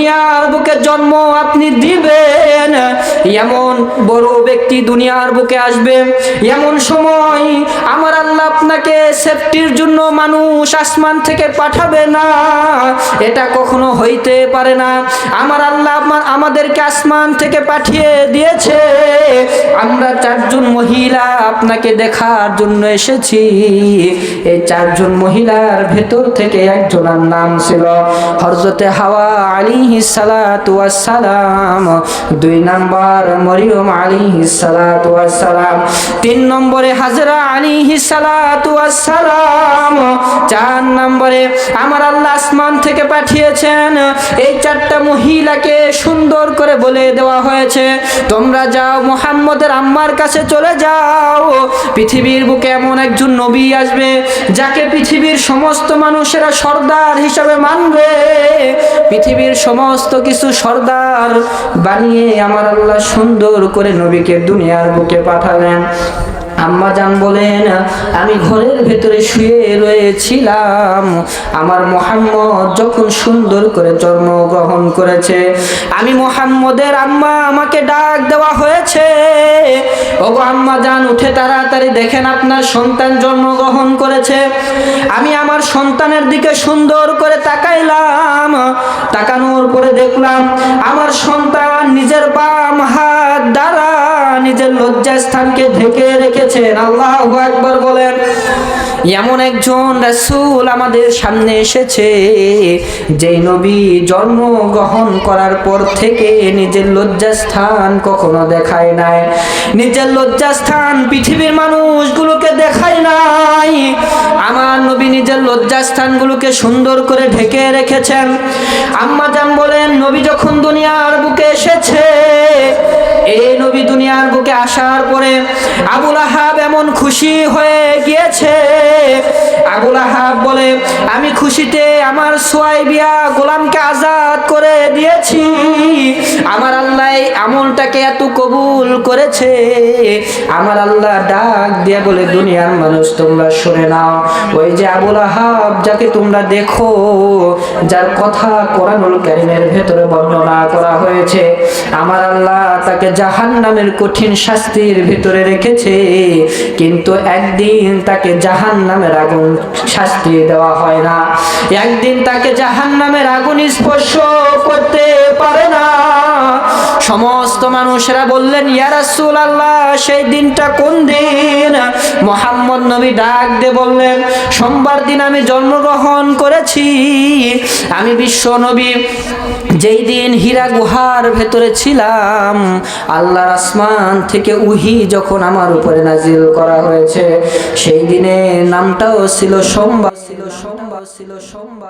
দুনিয়ার বুকে জন্ম আপনি দিবেন, এমন বড় ব্যক্তি দুনিয়ার বুকে আসবে, এমন সময় আমার আল্লাহ আপনাকে সেফটির জন্য মানুষ আসমান থেকে পাঠাবে না, এটা কখনো হইতে পারে না। আমার আল্লাহ আমাদেরকে আসমান থেকে পাঠিয়ে দিয়েছে, আমরা 4 জন মহিলা আপনাকে দেখার জন্য এসেছি। এই 4 জন মহিলার ভেতর থেকে একজনের নাম ছিল হযরতে হাওয়া আলাইহিস সালাতু ওয়াস সালাম, 2 নম্বর মরিয়ম আলাইহিস সালাতু ওয়াস সালাম, 3 নম্বরে হাজরা আলাইহিস সালাতু ওয়াস সালাম, 4 নম্বরে আমার আল্লাহ আসমান থেকে পাঠিয়েছেন এই 4টা মহিলাকে সুন্দর করে বলে দেওয়া হয়েছে, তোমরা যাও মুহাম্মদের আম্মার কাছে চলে যাও, পৃথিবীর বুকে এমন একজন নবী আসবে যাকে পৃথিবীর সমস্ত মানুষেরা সর্দার হিসাবে মানবে, পৃথিবীর সমস্ত কিছু সর্দার বানিয়ে আমার আল্লাহ সুন্দর করে নবীকে দুনিয়ার বুকে পাঠালেন। আম্মা জান বলেন, আমি ঘরের ভেতরে শুয়ে রয়েছিলাম, আমার মুহাম্মদ যখন সুন্দর করে জন্মগ্রহণ করেছে, আমি মুহাম্মদের আম্মা, আমাকে ডাক দেওয়া হয়েছে, ওগো আম্মা জান উঠে তাড়াতাড়ি দেখেন আপনার সন্তান জন্মগ্রহণ করেছে। আমি আমার সন্তানের দিকে সুন্দর করে তাকাইলাম, তাকানোর পরে দেখলাম আমার সন্তান নিজের বাম হাত দ্বারা নিজের লজ্জাস্থানকে ঢেকে রেখেছেন। আল্লাহু আকবার বলেন। এমন একজন রাসূল আমাদের সামনে এসেছে যেই নবী জন্মগ্রহণ করার পর থেকে নিজের লজ্জাস্থান কখনো দেখায় নাই, নিজের লজ্জাস্থান পৃথিবীর মানুষগুলোকে দেখায় নাই। আমার নবী নিজের লজ্জাস্থানগুলোকে সুন্দর করে ঢেকে রেখেছেন। আম্মা জান বলেন, নবী যখন দুনিয়ার বুকে এসেছে, এই নবী দুনিয়ার বুকে আসার পরে আবু লাহাব এমন খুশি হয়ে গিয়েছে। আবু লাহাব বলে, আমি খুশিতে আমার সুয়াইবিয়া গোলামকে আজাদ করে দিয়েছি, আমার আল্লাহ এই আমলটাকে এত কবুল করেছে। আমার আল্লাহ ডাক দিয়ে বলে, দুনিয়ার মানুষ তোমরা শুনে নাও, ওই যে আবু লাহাব যাকে তোমরা দেখো, যার কথা কোরআনুল কারীমের ভেতরে বর্ণনা করা হয়েছে, আমার আল্লাহ তাকে জাহান্নামের কঠিন শাস্তির ভিতরে রেখেছে, কিন্তু একদিন তাকে জাহান্নামের আগুন শাস্তি দেওয়া হয় না, একদিন তাকে জাহান্নামের আগুন স্পর্শ করতে পারে না। সমস্ত মানুষেরা বললেন, ইয়া রাসূলুল্লাহ, সেই দিনটা কোন দিন? মুহাম্মদ নবী ডাক দিয়ে বললেন, সোমবার দিন আমি জন্মগ্রহণ করেছি, আমি বিশ্ব নবী। যেই দিন হীরা গুহার ভেতরে ছিলাম, আল্লাহর আসমান থেকে উহি যখন আমার উপরে নাজিল করা হয়েছে, সেই দিনে নামটাও ছিল সোমবার।